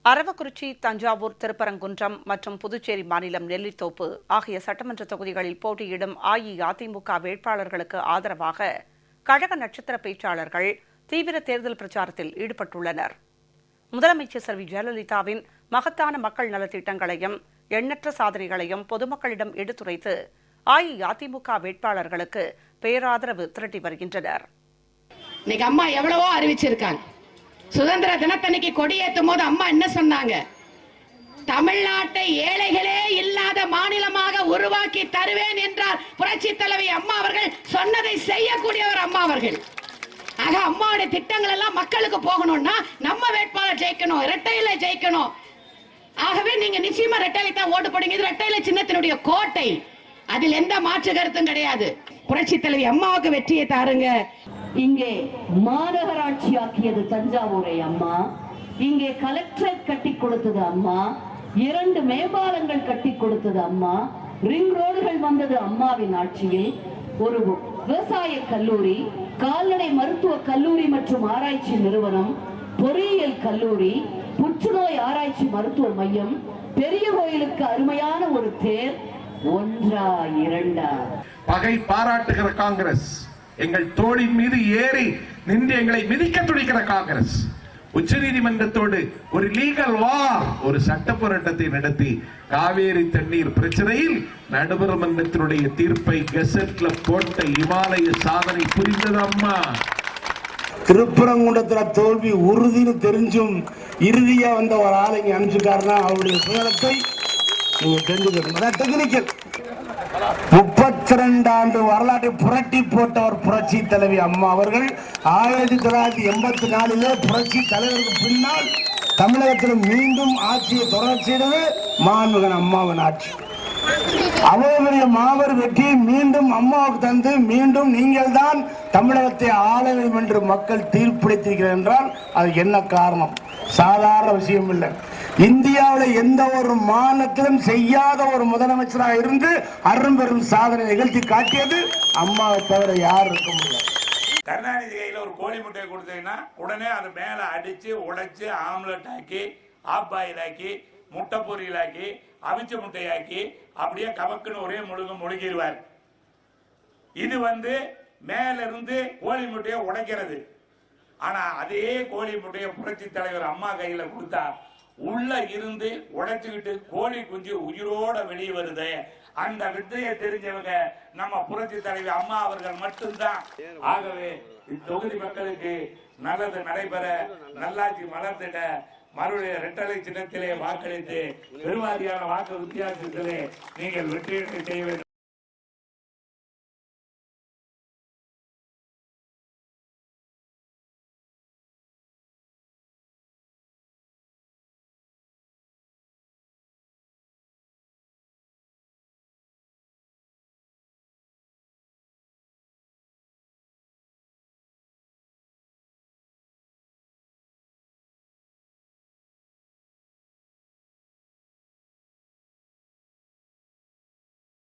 அரவக்குறிச்சி, தஞ்சாவூர், திருப்பரங்குன்றம் மற்றும் புதுச்சேரி மாநிலம் நெல்லித்தோப்பு ஆகிய சட்டமன்ற தொகுதிகளில் போட்டியிடும் அஇஅதிமுக வேட்பாளர்களுக்கு ஆதரவாக கழக நட்சத்திர பேச்சாளர்கள் தீவிர தேர்தல் பிரச்சாரத்தில் ஈடுபட்டுள்ளனர். முதலமைச்சர் செல்வி ஜெயலலிதாவின் மகத்தான மக்கள் நலத்திட்டங்களையும் எண்ணற்ற சாதனைகளையும் பொதுமக்களிடம் எடுத்துரைத்து அஇஅதிமுக வேட்பாளர்களுக்கு பேராதரவு திரட்டி வருகின்றனர். இன்னைக்கு அம்மா எவ்வளவோ அறிவிச்சிருக்காங்க. சுதந்திர தினத்தன்னைக்கு கொடியேற்றும் போது அம்மா என்ன சொன்னாங்க? தமிழ்நாட்டை ஏழைகளே இல்லாத மாநிலமாக உருவாக்கி தருவேன் என்றார் புரட்சி தலைவி அம்மா அவர்கள். சொன்னதை செய்யக்கூடியவர் அம்மா அவர்கள். ஆக அம்மாவுடைய திட்டங்கள் எல்லாம் மக்களுக்கு போகணும்னா நம்ம வேட்பாளர் ஜெயிக்கணும், இரட்டையில ஜெயிக்கணும். ஆகவே நீங்க நிச்சயமா இரட்டையில தான் ஓட்டு போடுங்க. இது இரட்டையில சின்னத்தினுடைய கோட்டை, அதில் எந்த மாற்று கருத்தும் கிடையாது. புரட்சி தலைவி அம்மாவுக்கு வெற்றியை தாருங்க. இங்கே மாநகராட்சி ஆக்கியது தஞ்சாவூரை அம்மா, இங்கே கலெக்டரேட் கட்டி கொடுத்தது அம்மா, 2 மேம்பாலங்கள் கட்டி கொடுத்தது அம்மா, ரிங் ரோடுகள் வந்தது அம்மாவின் ஆட்சியில். ஒரு விவசாய கல்லூரி, கால்நடை மருத்துவ கல்லூரி மற்றும் ஆராய்ச்சி நிறுவனம், பொறியியல் கல்லூரி, புற்றுநோய் ஆராய்ச்சி மருத்துவ மையம், பெரிய கோயிலுக்கு அருமையான ஒரு தேர். 1ஆ 2ஆ? பகை பாராட்டுகிற காங்கிரஸ், எங்கள் தோளின் மீது ஏறி நின்று எங்களை மிதிக்க துடிக்கிற காங்கிரஸ், உச்ச நீதிமன்றத்தோடு ஒரு லீகல் வார், ஒரு சட்ட போராட்டத்தை நடத்தி காவேரி தண்ணீர் பிரச்சனையில் நடுவர் மன்றத்தினுடைய தீர்ப்பை கெசட்ல போட்ட இமாலய சாதனை புரிந்தது அம்மா. திருப்பரங்குன்றத்துல தோல்வி உறுதினு தெரிஞ்சும் இறுதியா வந்த ஒரு ஆளை இங்க அனுப்பிச்சுட்டாருன்னா அவருடைய சுயத்தை நீங்க தெரிஞ்சுக்கணும். டெக்னிக்கல் 32 ஆண்டு வரலாற்றை புரட்டி போட்டவர் புரட்சி தலைவி அம்மா அவர்கள். 1984 புரட்சி தலைவருக்கு பின்னால் தமிழகத்தில் மீண்டும் ஆட்சியை தொடரச் செய்தது மாண்புமிகு அம்மாவின் ஆட்சி. அவருடைய மாபெரும் வெற்றியை மீண்டும் அம்மாவுக்கு தந்து மீண்டும் நீங்கள் தான் தமிழகத்தை ஆள வேண்டும் என்று மக்கள் தீர்ப்பளித்திருக்கிறார் என்றால் அது என்ன காரணம்? சாதாரண விஷயம் இல்லை. இந்தியாவில் எந்த ஒரு மாநிலத்திலும் செய்யாத ஒரு முதலமைச்சராக இருந்து அரும்பெரும் சாதனை நிகழ்த்தி காட்டியது அம்மாவை தவிர யார் இருக்க முடியாது. கருணாநிதி கையில ஒரு கோழி முட்டையை கொடுத்தீங்கன்னா உடனே அது மேல அடிச்சு உடைச்சு ஆம்லெட் ஆக்கி, ஆப் பாயில் ஆக்கி, முட்டை பொரியல் ஆக்கி, அவிச்ச முட்டையாக்கி அப்படியே கவக்குன்னு ஒரே முழுகிடுவார். இது மேல இருந்து கோழி முட்டையை உடைக்கிறது. ஆனா அதே கோழி முட்டையை புரட்சி தலைவர் அம்மா கையில கொடுத்தா உள்ள இருந்து உடைச்சுக்கிட்டு கோழி குஞ்சு உயிரோட வெளியே வருது. அந்த வித்தையை தெரிஞ்சவங்க நம்ம புரட்சி தலைவி அம்மா அவர்கள் மட்டும்தான். ஆகவே இத்தொகுதி மக்களுக்கு நல்லது நடைபெற, நல்லாட்சி மலர்ந்திட மறுபடியும் இரட்டலை சின்னத்திலே வாக்களித்து பெருவாரியான வாக்கு வித்தியாசத்திலே நீங்கள் வெற்றி செய்ய வேண்டும்.